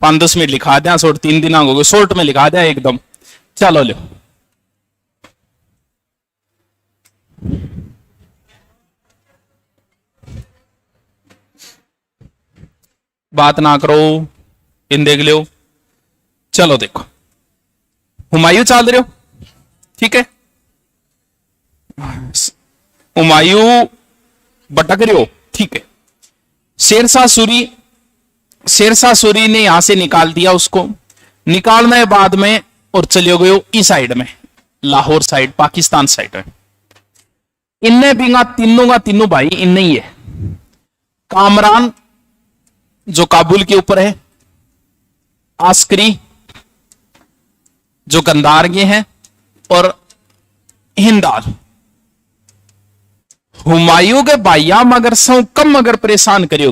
5-10 minute लिखा दिया short, 3 दिन हो गए शॉर्ट में लिखा दिया एकदम। चलो लो बात ना करो, इन देख लियो। चलो देखो हुमायूं चल रहे हो, ठीक है। हुमायूं भटक रहे हो, ठीक है। शेरशाह सूरी ने यहां से निकाल दिया उसको, निकालने के बाद में और चले गए इस साइड में, लाहौर साइड, पाकिस्तान साइड में। इनने भी तीनों भाई इनने ही है। कामरान जो काबुल के ऊपर है, आस्करी जो गंदार के हैं, और हिंदाल। हुमायूं के भाइया मगर सौ कम अगर परेशान करियो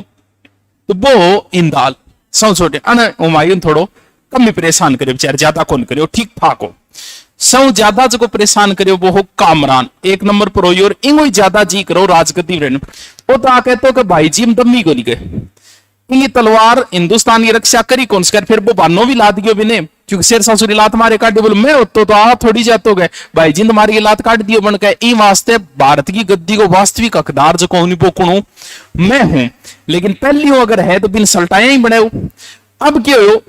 तो वो हिंदाल सौ छोटे, हुमायूं थोड़ो कम ही परेशान करियो बेचारे, ज्यादा कौन करियो, ठीक ठाक हो। सौ ज्यादा जो परेशान करियो वो हो कामरान, 1 नंबर पर हो। और इंगो ज्यादा जी करो राजगद्दी वो तो आके तो कि भाई जी हम दम्मी को नहीं गए, इनकी तलवार हिंदुस्तान की रक्षा करी कौन से, फिर वो बानो भी लाद गयो बिने, क्योंकि शेरशाह सूरी लात मारे काट बोले मैं होतो तो आप थोड़ी जातो गए भाई जिंद मारी लात काट दियो बन के। ई वास्ते भारत की गद्दी को वास्तविक हकदार जो कौन पोकणु मैं हूं, लेकिन पहली अगर है तो बिन सल्टाया ही बने। अब क्या हो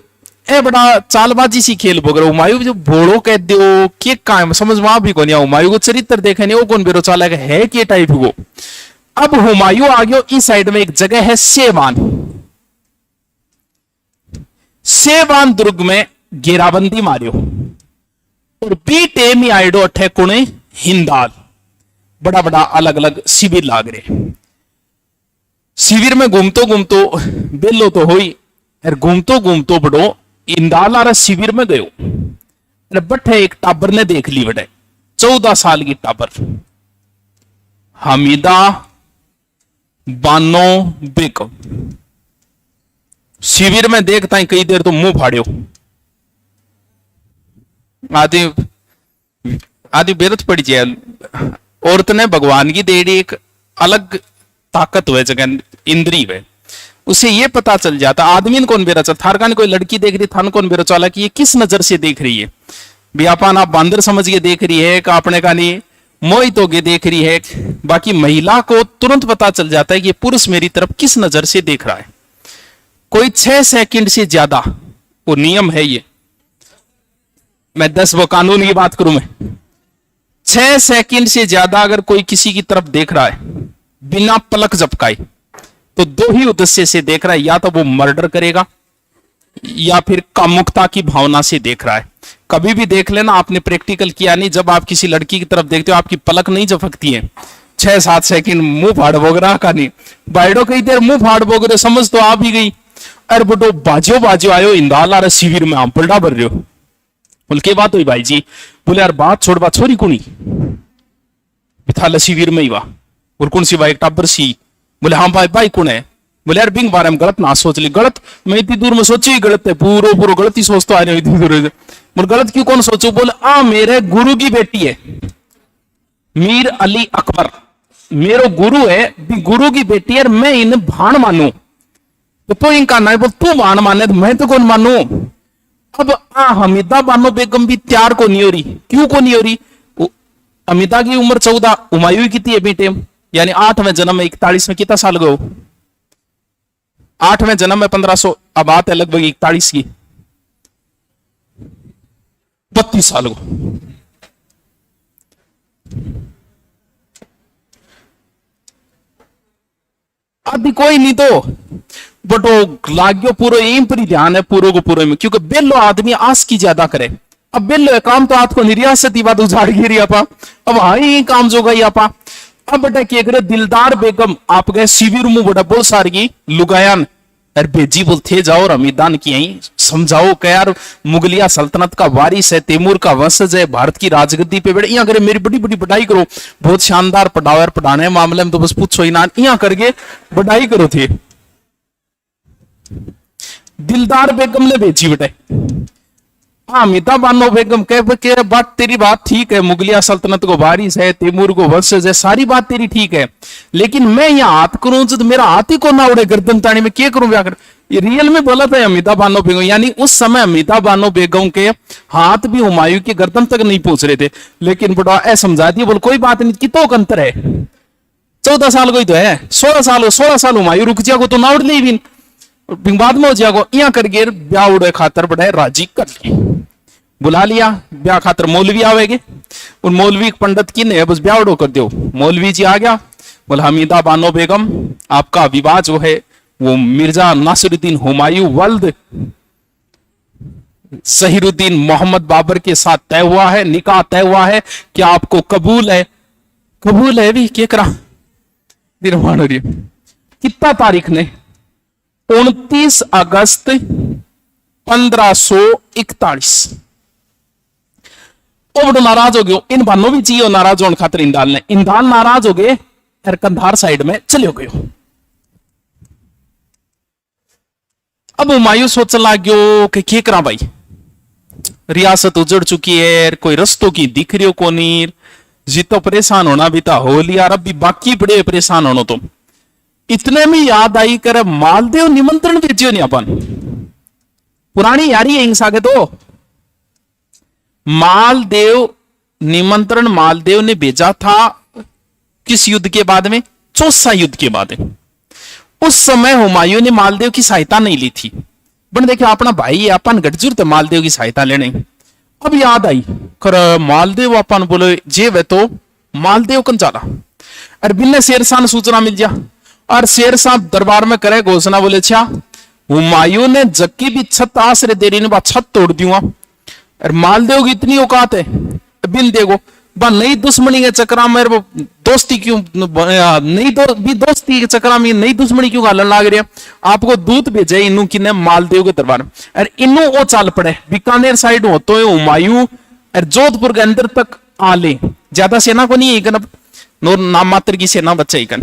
ए बड़ा चालबाजी सी खेल बोगर। हुमायूं जो भोड़ो कह दो के काम समझ में भी कौन, हुमायूं को चरित्र देखे नहीं वो कौन बेरो चाला है के टाइप को। अब हुमायूं आ गयो इस साइड में, एक जगह है सेवान दुर्ग में घेराबंदी मारियो, और बी टेम आइडो अठे कुणे हिंदाल। बड़ा बड़ा अलग अलग शिविर लाग रहे, शिविर में घूमतो घूमतो बेलो तो होई, और घूमतो घूमतो बड़ो हिंदाल आरा शिविर में गयो। बठे एक टाबर ने देख ली, बड़े 14 साल की टाबर, हमीदा बानो बेगम। शिविर में देखता है कई देर तो मुंह फाड़ियो, आदि बेरत पड़ी जाए। औरत ने भगवान की देड़ी एक अलग ताकत हुए जगह इंद्री है, उसे ये पता चल जाता आदमी ने कौन बेरा चल, थारका ने कोई लड़की देख रही थान कौन बेरा चला कि ये किस नजर से देख रही है। व्यापान आप बांदर समझ के देख रही है, का अपने का नहीं मोहित होके देख रही है। बाकी महिला को तुरंत पता चल जाता है कि पुरुष मेरी तरफ किस नजर से देख रहा है। कोई 6 सेकंड से ज्यादा, वो नियम है ये, मैं 10 वो कानून की बात करूं, मैं 6 सेकंड से ज्यादा अगर कोई किसी की तरफ देख रहा है बिना पलक झपकाए तो 2 ही उद्देश्य से देख रहा है, या तो वो मर्डर करेगा या फिर कामुकता की भावना से देख रहा है। कभी भी देख लेना, आपने प्रैक्टिकल किया नहीं, जब आप किसी लड़की की तरफ देखते हो आपकी पलक नहीं झपकती है 6-7 सेकंड, मुंह फाड़ बोगरा का नहीं बाइडो कई देर मुंह फाड़ बोगरे, समझ तो आ भी गई। अरे बटो बाजो आयो इंदाल आ शिविर में, हम पलटा भर रहे हो। बोल के बात हुई भाई जी? बोले यार बात छोड़, बात छोरी कुणी बिथाला शिविर में ही वाह, और कौन सी भाई एक टाबर सी। बोले हाँ भाई, भाई कौन है? बोले यार बिंग बारे में गलत ना सोच ली, गलत मैं इतनी दूर में सोची ही गलत है, पूरो गलत ही सोचता आ रहे इतनी दूर से। बोले गलत क्यों कौन सोचो? बोले मेरे गुरु की बेटी है मीर अली अकबर, मेरो गुरु है, गुरु की बेटी है, मैं इन भाण मानू तो इनका ना बोल तू भाण माने तो मैं तो कौन मानू। अब हमीदा बानो बेगम भी तैयार को नहीं हो रही, क्यों को नहीं हो रही? हमीदा की उम्र 14, हुमायूं कितनी है बेटे, यानी 8वें जन्म में 41 में कितना साल गो? 8वें जन्म में 1500, अब बात है लगभग 41 की, 32 साल को। आदि कोई नहीं तो बट वो लाग्यो पूरा एम पर ही ध्यान है, पूरो को पूरे में, क्योंकि बेलो आदमी आस की ज्यादा करे। अब बेलो काम तो हाथ को रियासती बात उजाड़ गिरी आपा, अब हाँ ही काम जो गई आपा। अब बेटा क्या करे, दिलदार बेगम आप गए शिविर मुंह बड़ा बहुत सारी की लुगायान यार भेजी बोल थे जाओ, रमीदान की यही समझाओ कि यार मुगलिया सल्तनत का वारिस है, तैमूर का वंशज है, भारत की राजगद्दी पे बैठे, यहाँ करे मेरी बड़ी बड़ी बढ़ाई करो, बहुत शानदार पढ़ाओ यार, पढ़ाने मामले में तो बस पूछो ही ना, यहाँ करके बढ़ाई करो थे। दिलदार बेगम ने भेजी बेटे, अमिता बानो बेगम कह बात तेरी बात ठीक है, मुगलिया सल्तनत को वारिस है, तैमूर को वंशज है, सारी बात तेरी ठीक है, लेकिन मैं यहाँ हाथ करूं तो मेरा हाथ ही को ना उड़े गर्दन तानी में क्या करूं? ये रियल में बोला था हमीदा बानो बेगम, यानी उस समय हमीदा बानो बेगम के हाथ भी हुमायूं की गर्दन तक नहीं पहुंच रहे थे, लेकिन बड़ा ऐ समझा दिया, बोल कोई बात नहीं, कितो अंतर है, 14 साल को ही तो है, 16 साल हुमायूं रुक जाओ तो ना उड़ ली भी बाद में हो जाओ, यहाँ करके ब्याह उड़े खातर बड़ा राजी कर ली, बुला लिया ब्याह खातर, मौलवी आवेगे, उन मौलवी पंडित की ने बस ब्याह उड़ो कर दो, मौलवी जी आ गया, बोला हमीदा बानो बेगम आपका विवाह जो है वो मिर्जा नासिरुद्दीन हुमायूं वल्द जहीरुद्दीन मोहम्मद बाबर के साथ तय हुआ है, निकाह तय हुआ है, क्या आपको कबूल है? कबूल है भी क्या करा कितना तारीख ने 29 अगस्त 1541। ओ बड़ो नाराज हो गयो, इन बानो भी चाहिए नाराज होने खातर इंदाल ने, इंदाल नाराज हो गए, कंधार साइड में चले गयो। अब हुमायूं सोचने लग गयो कि क्या करा भाई, रियासत उजड़ चुकी है, कोई रस्तों की दिख रही हो कोनी, जी तो परेशान होना भी था हो लिया, अब भी बाकी बड़े परेशान होना, तो इतने में याद आई कर मालदेव निमंत्रण भेजियो नहीं अपन, पुरानी यारी है इंसा के, तो मालदेव निमंत्रण मालदेव ने भेजा था किस युद्ध के बाद में? चौसा युद्ध के बाद। उस समय हुमायूं ने मालदेव की सहायता नहीं ली थी, बन देखिए अपना भाई है, अपन गटजूर तो मालदेव की सहायता लेने। अब याद आई कर मालदेव अपन बोले जे वे तो मालदेव कन चला, और बिन्ने शेरशाह ने सूचना मिल जा, और शेरशाह दरबार में करे घोषणा, बोले अच्छा हुमायूं ने जक्की भी छत आश्रय दे रही, छत तोड़ दूंगा, और मालदेव की इतनी औकात है बिन देखो नई दुश्मनी के चक्रा में दोस्ती क्यों नहीं, भी दोस्ती के चक्रा में नई दुश्मनी क्यों गालन लाग रही है, आपको दूत भेजे इनू किने मालदेव के दरबार में, और इनू वो चाल पड़े बीकानेर साइड हो तो हुमायूं और जोधपुर के अंदर तक आ ले, ज्यादा सेना को नहीं है, नोर नाम मात्र की सेना बच्चे ही कन।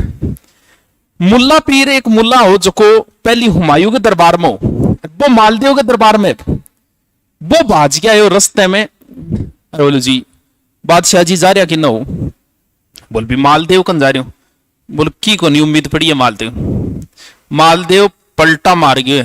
मुल्ला पीर एक मुल्ला हो जो को पहली हुमायूं के दरबार में हो, वो मालदेव के दरबार में वो भाज गया है रस्ते में, अरे बोलो जी बादशाह जी जा रहा कि ना हो, बोल भी मालदेव कन जा रहे हो, बोल की को नहीं उम्मीद पड़ी है मालदेव, मालदेव पलटा मार गए,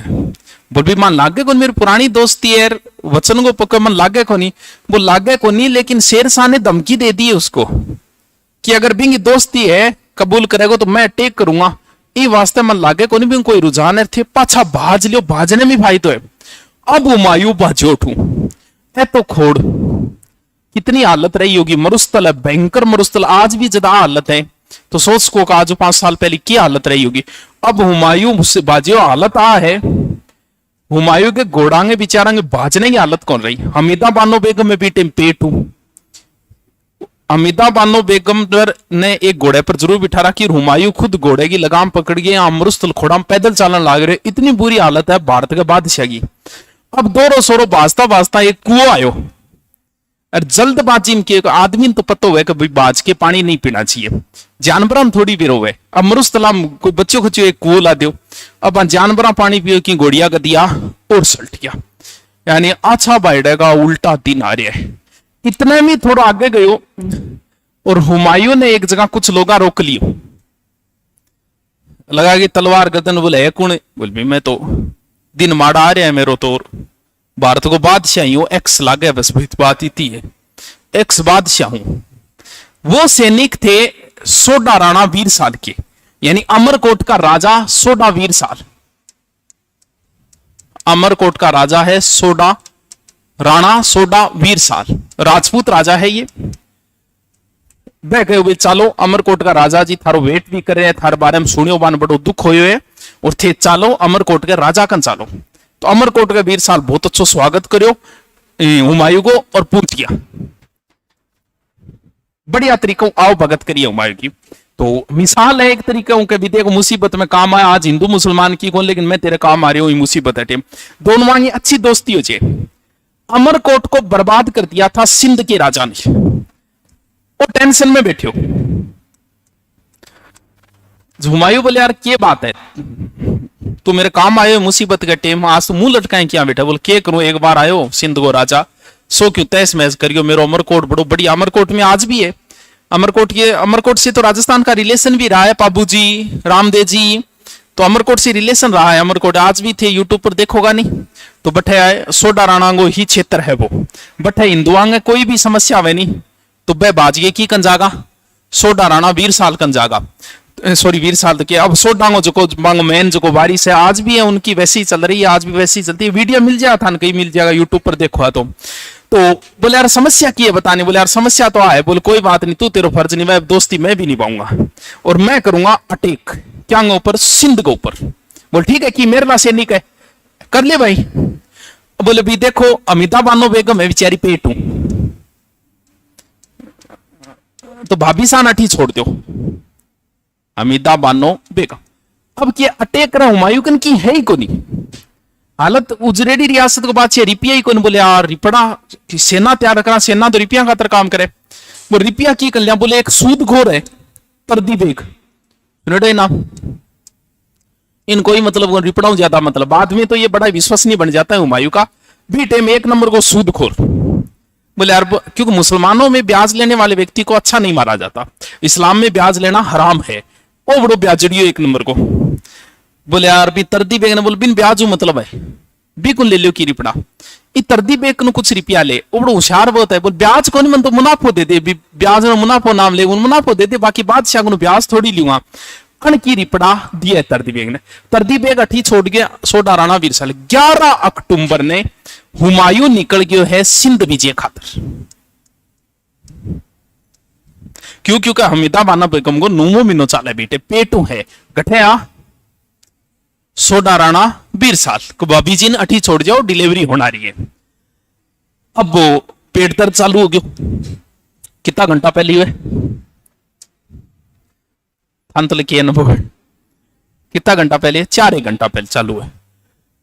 बोल भी मान लागे कौन मेरी पुरानी दोस्ती है, वचन को पक्का मन लागे को नहीं, बोल लागे को नहीं, लेकिन शेरशाह ने धमकी दे दी है उसको कि अगर बिंगी दोस्ती है कबूल करेगा तो मैं टेक करूंगा, ये वास्ते मन लागे को नहीं, भी कोई रुझान है थे पाछा भाज लियो, भाजने में भाई तो है। अब हुमायूं भाजो उठू है तो खोड़ कितनी हालत रही होगी, मरुस्थल है, भयंकर मरुस्थल, आज भी ज्यादा हालत है, तो सोच को आज 5 साल पहले क्या हालत रही होगी। अब हुमायूं मुझसे बाजियो हालत आ है, हुमायूं के घोड़ांगे बिचारांगे बाजने की हालत कौन रही। हमीदा बानो बेगम में भी टेम्पेट हूं, हमीदा बानो बेगम ने एक घोड़े पर जरूर बिठा रखी, हुमायूं खुद घोड़े की लगाम पकड़ गए, अमरुस्थल खोड़ा पैदल चालन लाग रहे, इतनी बुरी हालत है भारत के बादशाह की। अब दोरो सोरो बाजता बाजता एक कुआं आयो, और जल्दबाजी में आदमी तो पता हुआ कि बाज के पानी नहीं पीना चाहिए, जानवर थोड़ी भी रोवे, अब मरुस्थला कोई बच्चों को एक कुओं ला दो, अब जानवर पानी पियो की घोड़िया का दिया और सल्ट गया, यानी अच्छा बाइडेगा उल्टा दिन आ रहा है। इतने में थोड़ा आगे गयो और हुमायूं ने एक जगह कुछ लोग रोक लियो, लगा कि तलवार गर्दन, बोले है कौन, बोल भी मैं तो दिन माड़ा आ रहा है मेरो तो, भारत को बादशाह हूं, एक्स लागे, बस बात इतनी है, एक्स बादशाह हूं। वो सैनिक थे सोडा राणा वीरसाल के, यानी अमरकोट का राजा सोडा वीरसाल, अमरकोट का राजा है सोडा राणा सोडा वीरसाल, राजपूत राजा है ये। वह कहे हुए चालो अमरकोट का राजा जी थारो वेट भी करे, थारे बारे में सुनियो बान बड़ो दुख होयो है, और थे चालो अमरकोट के राजा कन चालो। तो अमरकोट के वीरसाल बहुत अच्छा स्वागत करो हुमायूं को और पूछ गया, बढ़िया तरीकों आओ भगत करिए हुमायूं की। तो मिसाल है एक तरीका के भी देखो मुसीबत में काम आया, आज हिंदू मुसलमान की कौन, लेकिन मैं तेरे काम आ रही हूं मुसीबत है, दोनों मांगी अच्छी दोस्ती हो जाए। अमरकोट को बर्बाद कर दिया था सिंध के राजा ने, वो टेंशन में बैठे हो। हुमायूं बोले यार क्या बात है, तू मेरे काम आयो मुसीबत के टाइम, आज तो मुंह लटकाए क्या बेटा, बोल क्या करूं, एक बार आयो सिंध को राजा, सो क्यों तैस मैस करियो, मेरो अमरकोट बड़ो बढ़िया, अमरकोट में आज भी है, अमरकोट से तो राजस्थान का रिलेशन भी रहा है, पाबू जी रामदेव जी तो अमरकोट से रिलेशन रहा है। अमरकोट आज भी थे, यूट्यूब पर देखोगा नहीं तो बठे आए सोडा राणांगो ही क्षेत्र है वो। बठे हिंदुआंग कोई भी समस्या आवे नहीं तो बह बाजगे की कन जागा, सोडा राणा वीर साल कन जागा, सॉरी वीर साल के अब सोडांगो जो मांगो मैन जो बारिश है आज भी है उनकी वैसी ही चल रही है, आज भी वैसी ही चलती है। वीडियो मिल जाए था, कहीं मिल जाएगा यूट्यूब पर देखो तो बोले यार समस्या की है बताने। बोले यार समस्या तो है। बोले कोई बात नहीं, तू तेरा फर्ज निभाए, दोस्ती मैं भी निभाऊंगा और मैं करूंगा अटैक क्या ऊपर, सिंध के ऊपर। बोले ठीक है कि मेरे से नहीं कहे कर ले भाई। बोले भी देखो अमिताभ बानो बेगम है बेचारी पेट हूं तो भाभी सा नाठी छोड़ दो अमिताभ बानो बेगम। अब क्या अटैक रहा हुमायूं की है ही को नहीं, हालत उजरेडी रियासत को बात रिपिया ही कौन। बोले यार रिपड़ा सेना तैयार रखना, सेना तो रिपिया का काम करे। वो रिपिया की कल्याण बोले एक सूदखोर है तरदी बेग नाम, इनको ही मतलब रिपड़ाऊ ज्यादा मतलब। बाद में तो ये बड़ा विश्वसनीय बन जाता है हुमायूं का, बी टाइम एक नंबर को सूदखोर। बोले यार क्योंकि मुसलमानों में ब्याज लेने वाले व्यक्ति को अच्छा नहीं मारा जाता, इस्लाम में ब्याज लेना हराम है, ओ बड़ो ब्याजड़ियो एक नंबर को। बोले यार भी तरदी बेग ने बोले बिन ब्याजू मतलब है बी को ले लो की रिपड़ा, ई तरदी बेग को कुछ रुपया ले, वो बड़ो होशियार बहुत है। बोले ब्याज को नहीं मन तो मुनाफो दे दे, ब्याज में मुनाफो नाम ले मुनाफो दे दे, बाकी बादशाह को ब्याज थोड़ी लूंगा। कण की रिपड़ा दिया तरदी बेग ने। तरदी बेग अठी छोड़ गया सोडा राणा वीर साल। 11 अक्टूबर ने हुमायूं निकल गयो है सिंध विजय खातर। क्यों? क्योंकि हमीदा बाना बेगम को नूमो मिनो चाले बेटे पेटू है गठया सोडा राणा 20 साल को बाबी जी ने अठी छोड़ जाओ डिलीवरी होना रही है। अब वो पेट दर्द चालू हो गयो, कितना घंटा पहले हुए अंत लिखिए अनुभव कितना घंटा पहले, 4 घंटा पहले चालू है।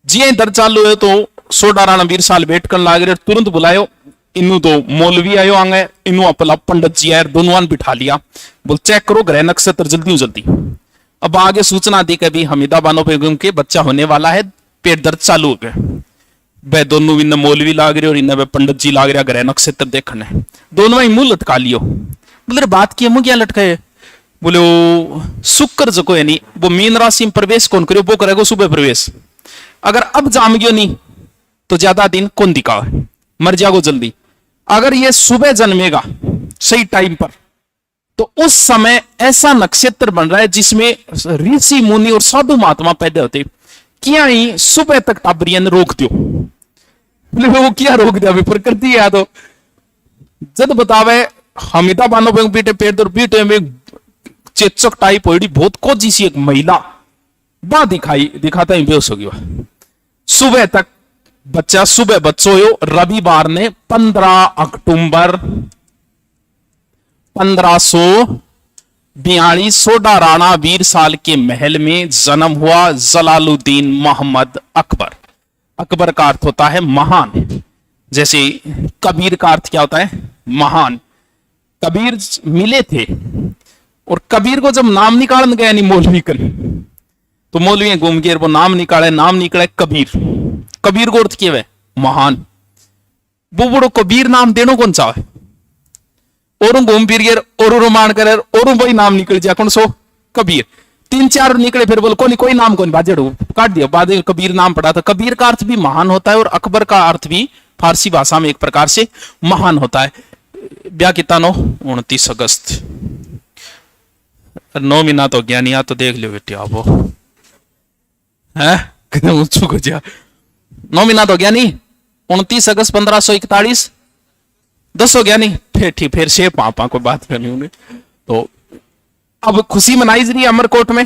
जी दर्द चालू है तो सोडा राणा 20 साल वेट कर लाग रहे, तुरंत बुलायो इनू तो मौलवी आयो आंगे, इनू अपना पंडित जी आए दोनों बिठा लिया। बोल चेक करो ग्रह नक्षत्र जल्दी जल्दी। अब आगे सूचना दी कभी हमीदा बानो बेगम के बच्चा होने वाला है, पेट दर्द चालू हो गया। वह दोनों इन्हें मौलवी लाग रहे और इन्हें पंडित जी लाग रहा ग्रह नक्षत्र देखने, दोनों ही मुंह लटका लियो। बोले बात की मुंह क्या लटकाए? बोले वो शुक्र जो है नहीं वो मीन राशि में प्रवेश कौन करो, वो करेगा सुबह प्रवेश। अगर अब जाम गयो नहीं तो ज्यादा दिन कौन दिखा, मर जाओ जल्दी। अगर ये सुबह जन्मेगा सही टाइम पर तो उस समय ऐसा नक्षत्र बन रहा है जिसमें ऋषि मुनि और साधु महात्मा पैदा होते, क्या ही सुबह तक टाबरियन रोक दो। वो क्या रोक दिया प्रकृति है। तो जब बतावे हमीदा बानो बेटे पेट दर बीटे में चेचक टाइप होड़ी बहुत कोजी सी एक महिला बा दिखाता ही बेहोश हो गया। सुबह तक बच्चा सुबह बच्चों यो रविवार ने 15 अक्टूबर 1542 सोडा राणा 20 साल के महल में जन्म हुआ जलालुद्दीन मोहम्मद अकबर। अकबर का अर्थ होता है महान, जैसे कबीर का अर्थ क्या होता है महान। कबीर मिले थे और कबीर को जब नाम निकालने गया नहीं मौलवी कर तो मौलवी घूम के वो नाम निकाले कबीर। कबीर को अर्थ क्या है महान। वो बड़ो कबीर नाम देनो कौन सा है और घूम फिर गए और मान कर और वही नाम निकल जाए कौन सो कबीर। 3-4 निकले फिर बोल कोई नाम कौन बाजड़ काट दिया, बाद में कबीर नाम पड़ा था। कबीर का अर्थ भी महान होता है और अकबर का अर्थ भी फारसी भाषा में एक प्रकार से महान होता है। ब्याह कितना 29 अगस्त 9 महीना तो गया नहीं, तो देख लो बेटे आप है 9 महीना तो गया नहीं, 29 अगस्त 1541 10 हो गया नहीं, फिर से पापा को बात करनी होंगे। तो अब खुशी मनाई रही अमरकोट में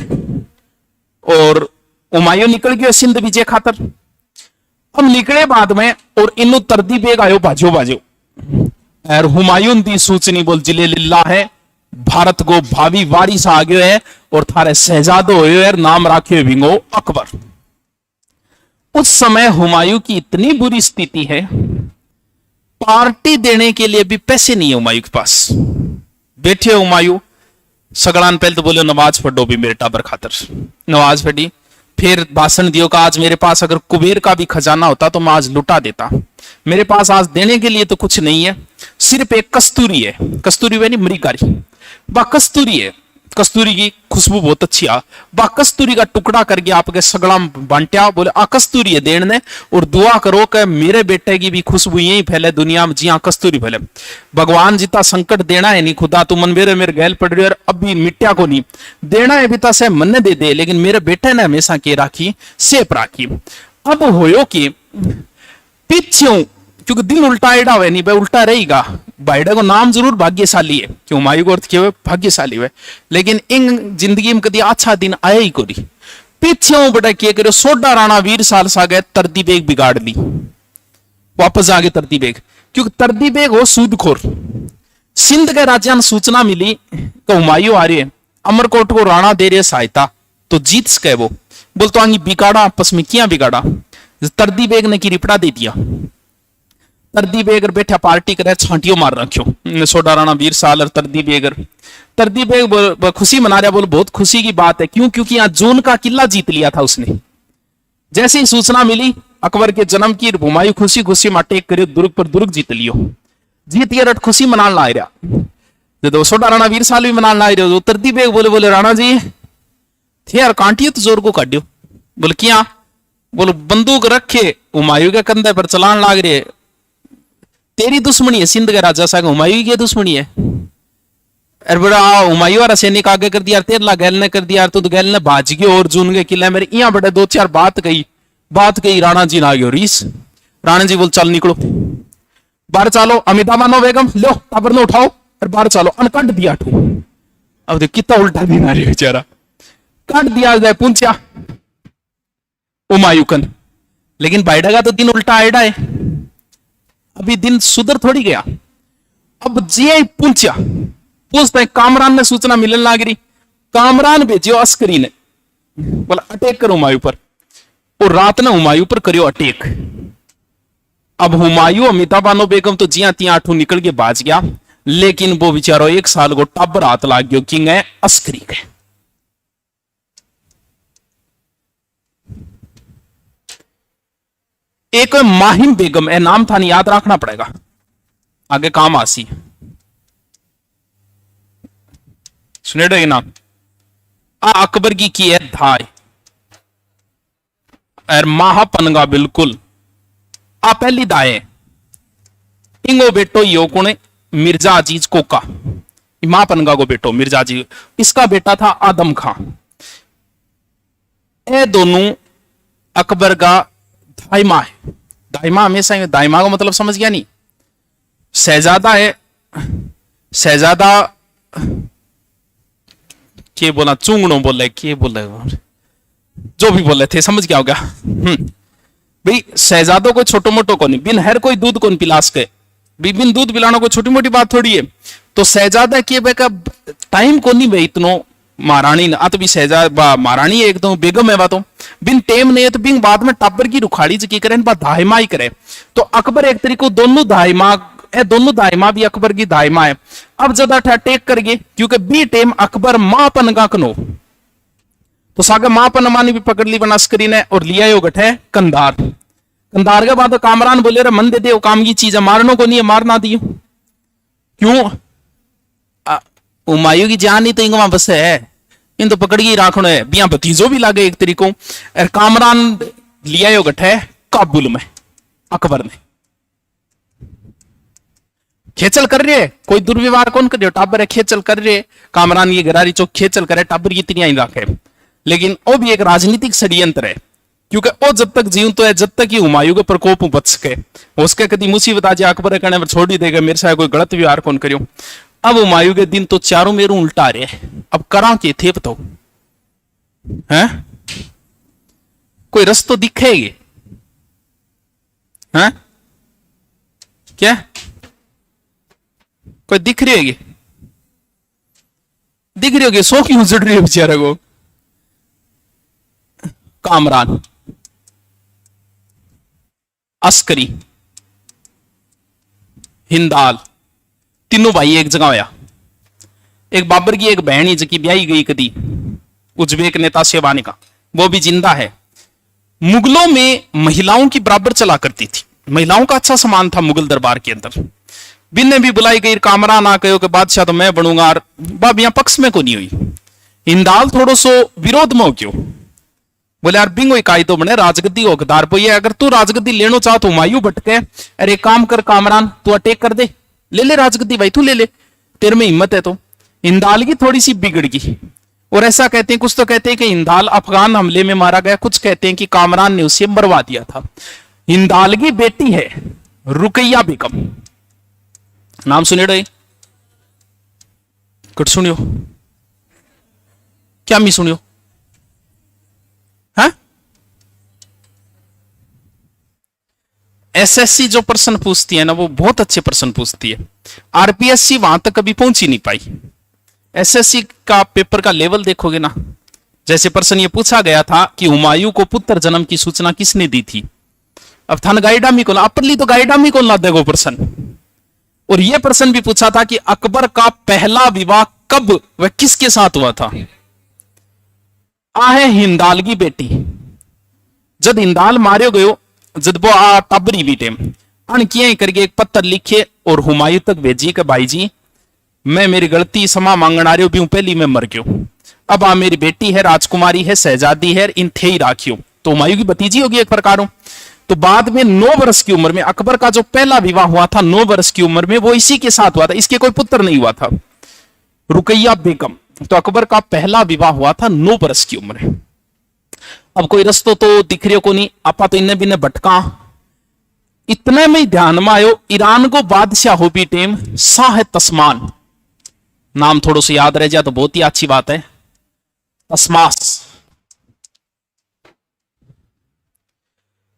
और हुमायूं निकल गया सिंध विजय खातर। अब निकले बाद में और इन्नु तरदी बेग आयो बाजो और हुमायूं दी सूचनी बोल जिले लिल्ला है भारत को भावी वारिस आ गयो है और थारे शहजादो हो नाम राखे भिंगो अकबर। उस समय हुमायूं की इतनी बुरी स्थिति है, पार्टी देने के लिए भी पैसे नहीं है हुमायूं के पास। बैठे हुमायूं सगड़ान पहले तो बोले नमाज पढ़ो भी मेरे टाबर खातर, नमाज पढ़ी, फिर भाषण दियो का आज मेरे पास अगर कुबेर का भी खजाना होता तो मैं आज लुटा देता, मेरे पास आज देने के लिए तो कुछ नहीं है, सिर्फ एक कस्तूरी है, कस्तूरी वे नहीं मृगारी, वह कस्तूरी है, कस्तूरी की खुशबू बहुत अच्छी आ, बा कस्तूरी का टुकड़ा करके आपके सगड़ा बांटिया, बोले आ कस्तूरी है देने ने, और दुआ करो कि मेरे बेटे की भी खुशबू यही फैले दुनिया में जी हाँ कस्तूरी फैले। भगवान जितना संकट देना है नहीं खुदा तू मन मेरे मेरे गैल पड़ रही है, अभी मिट्टिया को नहीं देना है बिता से मन दे दे, लेकिन मेरे बेटे ने हमेशा के राखी सेप राखी। अब होयो कि पीछे क्योंकि दिल उल्टा एड़ा हुआ नहीं भाई उल्टा रहेगा, बाइडा को नाम जरूर भाग्यशाली है क्यों हुमायूं को अर्थ किया भाग्यशाली है, लेकिन इन जिंदगी में कभी अच्छा दिन आया ही कोई। पीछे बड़ा क्या करो सोडा राणा वीर साल सा गए तरदी बेग बिगाड़ ली, वापस आ गए तरदी बेग, क्योंकि तरदी बेग हो सूदखोर। सिंध के राजा ने सूचना मिली कि हुमायूं आ रही है, अमरकोट को राणा दे रहे सहायता, तो जीत सके वो बोल तो आगे बिगाड़ा आपस में किया बिगाड़ा। तरदी बेग ने की रिपड़ा दे दिया, तरदी बेगर बैठा पार्टी करे छांटियों मार रखियो सोडा राणा वीर साल और तरदी बेगर। तरदी बेग खुशी मना रहा, बोलो बहुत खुशी की बात है, क्यों क्योंकि यहाँ जून का किला जीत लिया था उसने। जैसे ही सूचना मिली अकबर के जन्म की, हुमायूं खुशी खुशी माटेक करियो दुर्ग पर दुर्ग जीत लियो, जीत ये रट खुशी मनान ला रहा। जो सोडा राणा वीर साल भी मनान ला रहे हो, तरदी बेग बोले बोले राणा जी थे यार कांटियो तो जोर को काटियो, बोले क्या, बोलो बंदूक रखे हुमायूं के कंधे पर चलान लाग रहे, तेरी दुश्मनी है सिंध के राजा साहब, हुमायूं की दुश्मनी है। अरे बड़ा हुमायूं वाला सैनिक आगे कर दिया, तेरला गैल ने कर दिया, तो गैल ने भाज गयो और जून के किले मेरे यहाँ बड़े दो चार बात कही राणा जी ना गयो रीस। राणा जी बोल चल निकलो बाहर चलो, अमिता मानो बेगम लो टाबर ने उठाओ और बाहर चलो, अनकट दिया ठू। अब देख कितना उल्टा दिन आ रही है बेचारा, काट दिया जाए पूछा हुमायूं कन, लेकिन बाइडा का तो दिन उल्टा आएडा है, अभी दिन सुधर थोड़ी गया। अब जे पूछा पूछता है कामरान ने सूचना मिलने लग रही, कामरान भेजियो अस्करी ने, बोला अटैक करो हुमायूं पर, और रात ने हुमायूं पर करियो अटैक। अब हुमायूं अमिता बानो बेगम तो जिया तिया आठू निकल के बाज गया, लेकिन वो बेचारो एक साल को टाबर हाथ लाग गयो किंग है अस्करी के। एक माहिम बेगम है नाम था, नहीं याद रखना पड़ेगा आगे काम आसी, सुने नाम। अकबर की है धाय और महापनगा बिल्कुल आ पहली दाए इंगो बेटो यो कुण मिर्जा अजीज कोका, महापनगा को बेटो मिर्जा अजीज, इसका बेटा था आदम खां। ये दोनों अकबर का दाइमा है, दाइमा हमेशा दाइमा का मतलब समझ गया नहीं, शहजादा है, शहजादा के बोला चूंगड़ो बोले के बोले जो भी बोले थे समझ क्या हो गया। भाई शहजादों को छोटो मोटो को नहीं, बिन हर कोई दूध को पिलास के, बिन दूध पिलाना कोई छोटी मोटी बात थोड़ी है। तो शहजादा के बेका टाइम को नहीं भाई इतनो महारानी ने भी शहजादा महारानी एक तो बेगम है बातों बिन टेम नहीं है, तो बिन बाद में टाबर की रुखाड़ी की करे दाहिमा ही करे। तो अकबर एक तरीके दोनों दाहिमा है, दोनों दाहिमा भी अकबर की दाहिमा है। अब ज्यादा अटैक करिए क्योंकि बी टेम अकबर मां पनगा कनो, तो सागे मां पनमानी भी पकड़ ली बनस्करी ने और लिया यो गठे कंधार। कंधार के बाद कामरान बोले रे मन दे दे काम की चीज है, मारनो को नहीं है मारना दियो क्यों, हुमायूं की जान नहीं तो इंगवा बस है, इन तो पकड़ के राखनो है, बिया भतीजो भी लागे एक तरीको। और कामरान लिया यो गठे काबुल में, अकबर ने खेचल कर रहे, कोई दुर्व्यवहार कौन कर रहे, टाबर है खेचल कर रहे, कामरान की गरारी चौक खेचल करे, टाबर की इतनी ही रखे, लेकिन वो भी एक राजनीतिक षड्यंत्र है, क्योंकि वो जब तक जीव तो है जब तक ही हुमायूं के प्रकोप बच सके, उसके कभी मुसीबत आ जाए अकबर कहने पर छोड़ ही देगा, मेरे साथ कोई गलत व्यवहार कौन करियो। अब हुमायूं के दिन तो चारों मेरू उल्टा रहे, अब करा के थे तो हैं कोई रस्तो दिखेगी हैं क्या, कोई दिख रही होगी, दिख रही होगी, सो क्यों उजड़ रही है बेचारे को। कामरान, अस्करी, हिंदाल तीनों भाई एक जगह होया। एक बाबर की एक बहन ही जकी ब्याही गई कदी उज्बेक नेता शेबानी का, वो भी जिंदा है। मुगलों में महिलाओं की बराबर चला करती थी, महिलाओं का अच्छा सम्मान था मुगल दरबार के अंदर। बिन ने भी बुलाई गई, कामरान आ गयो कि बादशाह तो मैं बनूंगा, और बाब यहां पक्ष में को नहीं हुई। इंदाल थोड़ो सो विरोध में हो क्यों? बोले यार बिंगो इकाई तो बने राजगद्दी हकदार पे ये, अगर तू राजगद्दी लेनो चाहो तो हुमायूं भटके, अरे काम कर कामरान, तू अटैक कर दे, ले ले राजगद्दी भाई, तू ले ले, तेरे में हिम्मत है तो। इंदाल की थोड़ी सी बिगड़ गई, और ऐसा कहते हैं, कुछ तो कहते हैं कि इंदाल अफगान हमले में मारा गया, कुछ कहते हैं कि कामरान ने उसे मरवा दिया था। इंदाल की बेटी है रुकैया बेगम, नाम सुने रहे? कुछ सुनियो क्या? मी सुनियो है? एसएससी जो प्रश्न पूछती है ना, वो बहुत अच्छे प्रश्न पूछती है। आरपीएससी वहां तक कभी पहुंच ही नहीं पाई। एसएससी का पेपर का लेवल देखोगे ना, जैसे प्रश्न ये पूछा गया था कि हुमायूं को पुत्र जन्म की सूचना किसने दी थी, अब थान गाइडामी को अपरली तो गाइडामी को ला देगो प्रश्न। और यह प्रश्न भी पूछा था कि अकबर का पहला विवाह कब वह किसके साथ हुआ था? आहे हिंदाल की बेटी, जब हिंदाल मारे गयो, जब वो टबरी भी टेम अन किया करके एक पत्र लिखे और हुमायूं तक भेजी कि भाई जी मैं मेरी गलती क्षमा मांगना रही हूं, पहली मैं मर गयो, अब आ मेरी बेटी है, राजकुमारी है, शहजादी है, इन थे ही राखियो। तो हुमायूं की भतीजी होगी एक प्रकार। तो बाद में 9 वर्ष की उम्र में अकबर का जो पहला विवाह हुआ था 9 वर्ष की उम्र में, वो इसी के साथ हुआ था, इसके कोई पुत्र नहीं हुआ था, रुकैया बेगम। तो अकबर का पहला विवाह हुआ था 9 वर्ष की उम्र में। अब कोई रस्तो तो दिख रही को नहीं, आपा तो इन्हें बिने भटका। इतने में ध्यान में आयो ईरान को बादशाह हो भी टेम शाह तस्मान, नाम थोड़ा सा याद रह जाए तो बहुत ही अच्छी बात है। तस्मास